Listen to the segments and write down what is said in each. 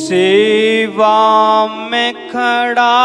सेवा में खड़ा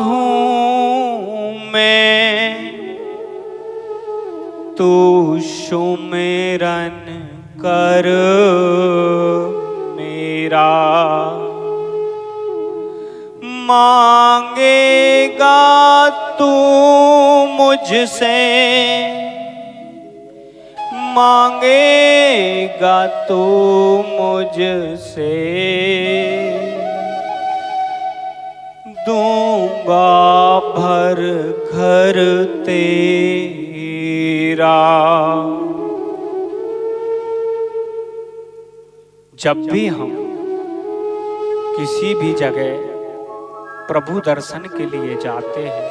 हूँ मैं, तू सुमिरन कर मेरा। मांगेगा तू मुझसे, मांगेगा तू मुझसे, दूंगा भर घर तेरा। जब भी हम किसी भी जगह प्रभु दर्शन के लिए जाते हैं,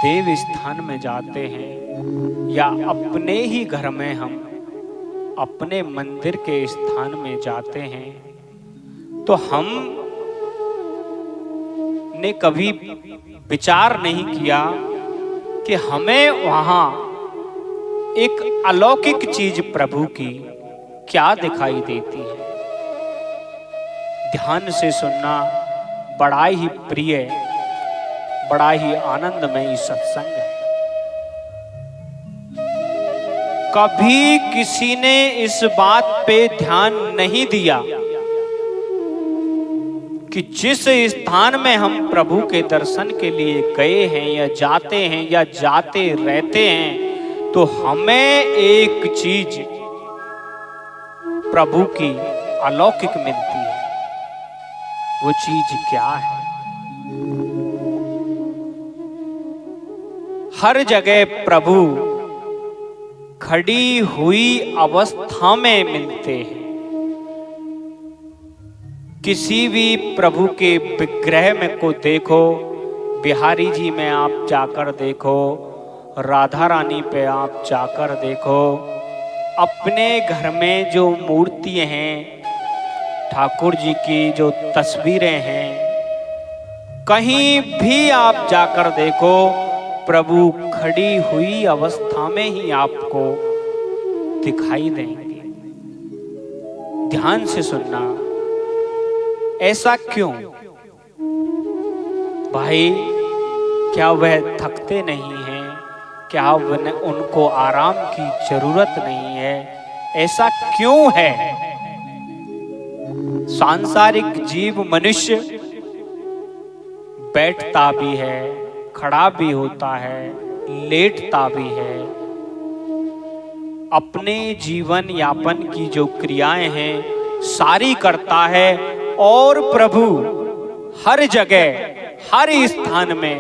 देव स्थान में जाते हैं, या अपने ही घर में हम अपने मंदिर के स्थान में जाते हैं, तो हम ने कभी विचार नहीं किया कि हमें वहां एक अलौकिक चीज प्रभु की क्या दिखाई देती है। ध्यान से सुनना, बड़ा ही प्रिय, बड़ा ही आनंदमयी सत्संग है। कभी किसी ने इस बात पे ध्यान नहीं दिया कि जिस स्थान में हम प्रभु के दर्शन के लिए गए हैं या जाते रहते हैं, तो हमें एक चीज प्रभु की अलौकिक मिलती है। वो चीज क्या है? हर जगह प्रभु खड़ी हुई अवस्था में मिलते हैं। किसी भी प्रभु के विग्रह में को देखो, बिहारी जी में आप जाकर देखो, राधा रानी पे आप जाकर देखो, अपने घर में जो मूर्तियां हैं, ठाकुर जी की जो तस्वीरें हैं, कहीं भी आप जाकर देखो, प्रभु खड़ी हुई अवस्था में ही आपको दिखाई देंगे। ध्यान से सुनना, ऐसा क्यों? भाई, क्या वह थकते नहीं हैं? क्या उनको आराम की जरूरत नहीं है? ऐसा क्यों है? सांसारिक जीव मनुष्य बैठता भी है, खड़ा भी होता है, लेटता भी है, अपने जीवन यापन की जो क्रियाएं हैं सारी करता है, और प्रभु हर जगह हर स्थान में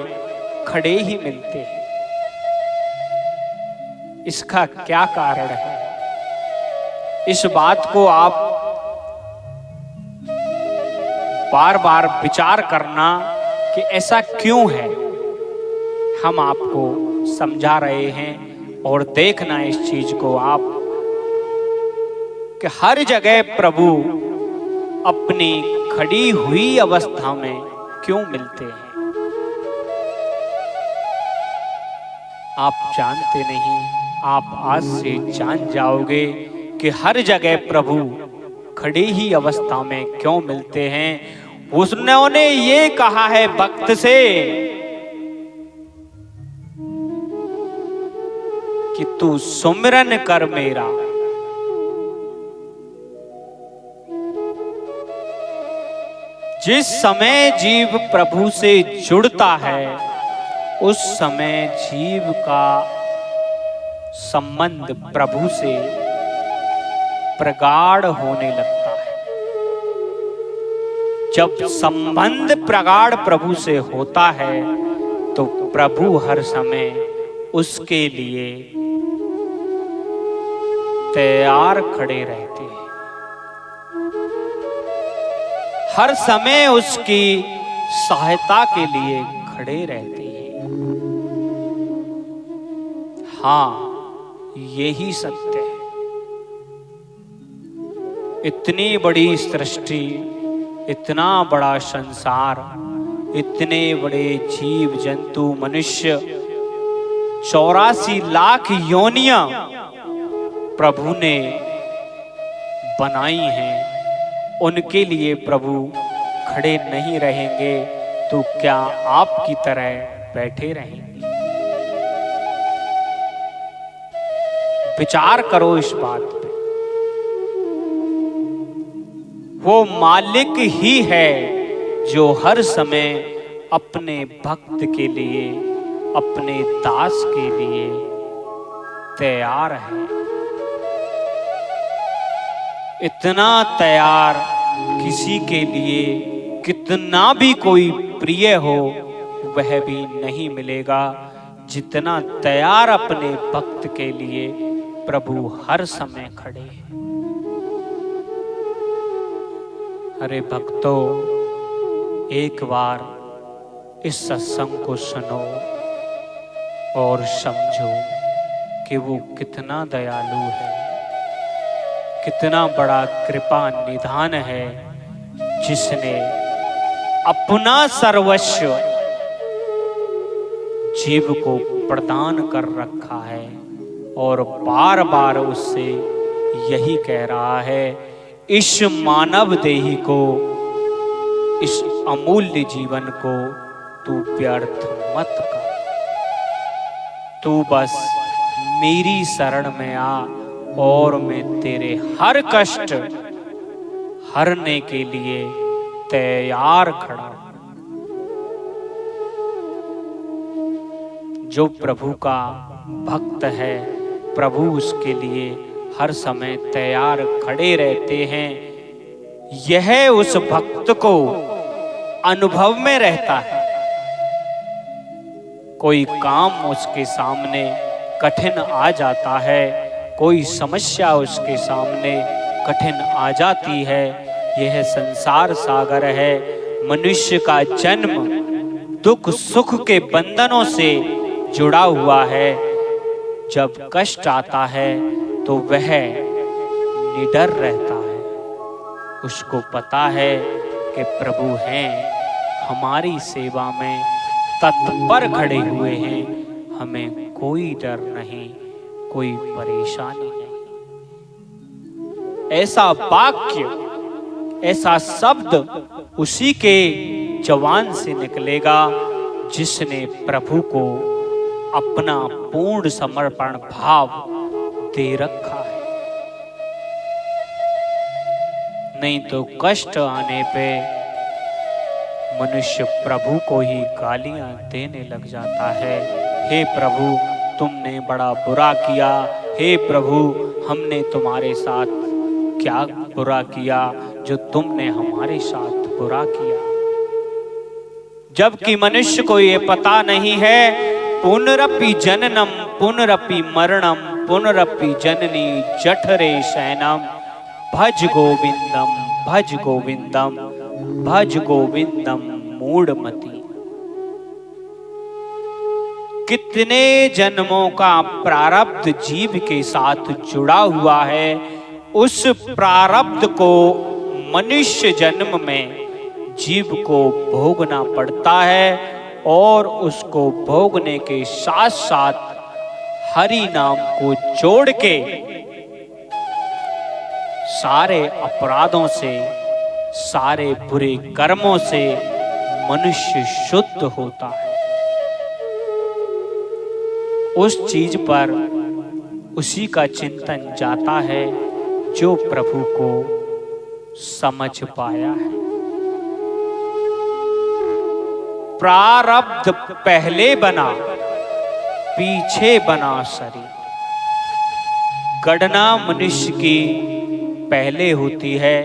खड़े ही मिलते हैं। इसका क्या कारण है? इस बात को आप बार बार विचार करना कि ऐसा क्यों है। हम आपको समझा रहे हैं, और देखना इस चीज को आप कि हर जगह प्रभु अपनी खड़ी हुई अवस्था में क्यों मिलते हैं। आप जानते नहीं, आप आज से जान जाओगे कि हर जगह प्रभु खड़ी ही अवस्था में क्यों मिलते हैं। उसने ये कहा है भक्त से कि तू सुमिरन कर मेरा। जिस समय जीव प्रभु से जुड़ता है, उस समय जीव का संबंध प्रभु से प्रगाढ़ होने लगता है। जब संबंध प्रगाढ़ प्रभु से होता है, तो प्रभु हर समय उसके लिए तैयार खड़े रहते हैं, हर समय उसकी सहायता के लिए खड़े रहते हैं। हाँ, यही सत्य है। इतनी बड़ी सृष्टि, इतना बड़ा संसार, इतने बड़े जीव जंतु मनुष्य, 84 लाख योनियां प्रभु ने बनाई हैं उनके लिए प्रभु खड़े नहीं रहेंगे तो क्या आपकी तरह बैठे रहेंगे? विचार करो इस बात पे। वो मालिक ही है जो हर समय अपने भक्त के लिए, अपने दास के लिए तैयार है। इतना तैयार किसी के लिए कितना भी कोई प्रिय हो वह भी नहीं मिलेगा जितना तैयार अपने भक्त के लिए प्रभु हर समय खड़े हैं। अरे भक्तों, एक बार इस सत्संग को सुनो और समझो कि वो कितना दयालु है, कितना बड़ा कृपा निधान है, जिसने अपना सर्वस्व जीव को प्रदान कर रखा है और बार बार उससे यही कह रहा है, इस मानव देही को, इस अमूल्य जीवन को तू व्यर्थ मत कर। तू बस मेरी शरण में आ और मैं तेरे हर कष्ट हरने के लिए तैयार खड़ा हूं। जो प्रभु का भक्त है, प्रभु उसके लिए हर समय तैयार खड़े रहते हैं। यह उस भक्त को अनुभव में रहता है। कोई काम उसके सामने कठिन आ जाता है, कोई समस्या उसके सामने कठिन आ जाती है। यह संसार सागर है। मनुष्य का जन्म दुख सुख के बंधनों से जुड़ा हुआ है। जब कष्ट आता है तो वह निडर रहता है। उसको पता है कि प्रभु हैं, हमारी सेवा में तत्पर खड़े हुए हैं, हमें कोई डर नहीं, कोई परेशानी नहीं। ऐसा वाक्य, ऐसा शब्द उसी के जवान से निकलेगा जिसने प्रभु को अपना पूर्ण समर्पण भाव दे रखा है। नहीं तो कष्ट आने पे मनुष्य प्रभु को ही गालियां देने लग जाता है। हे प्रभु, तुमने बड़ा बुरा किया। हे प्रभु, हमने तुम्हारे साथ क्या बुरा किया जो तुमने हमारे साथ बुरा किया। जबकि मनुष्य को ये पता नहीं है, पुनरपि जननम पुनरपि मरणम पुनरपि जननी जठरे शयनम भज गोविंदम भज गोविंदम भज गोविंदम मूढ़मति। कितने जन्मों का प्रारब्ध जीव के साथ जुड़ा हुआ है। उस प्रारब्ध को मनुष्य जन्म में जीव को भोगना पड़ता है और उसको भोगने के साथ साथ हरि नाम को जोड़ के सारे अपराधों से, सारे बुरे कर्मों से मनुष्य शुद्ध होता है। उस चीज पर उसी का चिंतन जाता है जो प्रभु को समझ पाया है। प्रारब्ध पहले बना पीछे बना शरीर। गणना मनुष्य की पहले होती है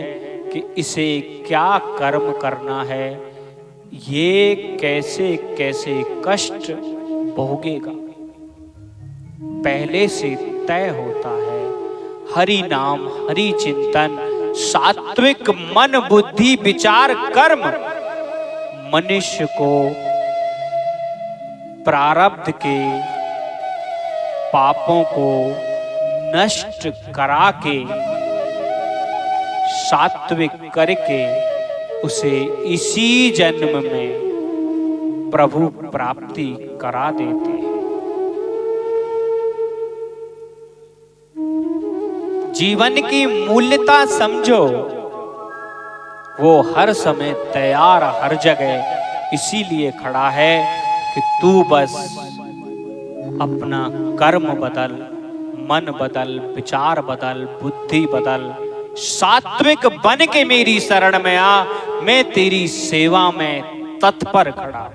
कि इसे क्या कर्म करना है, ये कैसे कैसे कष्ट भोगेगा, पहले से तय होता है। हरि नाम, हरि चिंतन, सात्विक मन बुद्धि विचार कर्म मनुष्य को प्रारब्ध के पापों को नष्ट करा के सात्विक करके उसे इसी जन्म में प्रभु प्राप्ति करा देते हैं। जीवन की मूल्यता समझो। वो हर समय तैयार हर जगह इसीलिए खड़ा है कि तू बस अपना कर्म बदल, मन बदल, विचार बदल, बुद्धि बदल, सात्विक बन के मेरी शरण में आ। मैं तेरी सेवा में तत्पर खड़ा।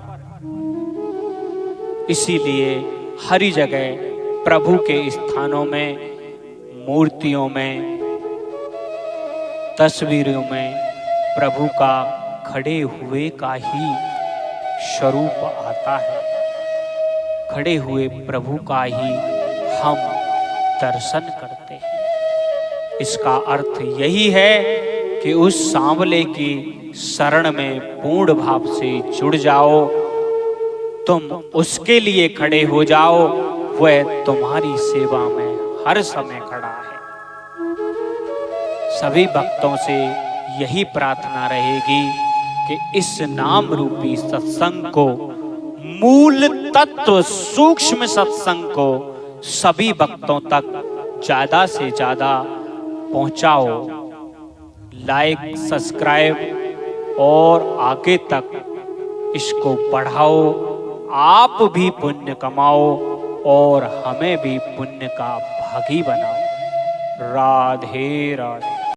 इसीलिए हर जगह प्रभु के स्थानों में, मूर्तियों में, तस्वीरों में प्रभु का खड़े हुए का ही स्वरूप आता है। खड़े हुए प्रभु का ही हम दर्शन करते हैं। इसका अर्थ यही है कि उस सांवले की शरण में पूर्ण भाव से जुड़ जाओ। तुम उसके लिए खड़े हो जाओ, वह तुम्हारी सेवा में हर समय खड़ा है। सभी भक्तों से यही प्रार्थना रहेगी कि इस नाम रूपी सत्संग को, मूल तत्व सूक्ष्म सत्संग को सभी भक्तों तक ज्यादा से ज्यादा पहुंचाओ। लाइक, सब्सक्राइब और आगे तक इसको बढ़ाओ। आप भी पुण्य कमाओ और हमें भी पुण्य का भागी बनाओ। राधे राधे।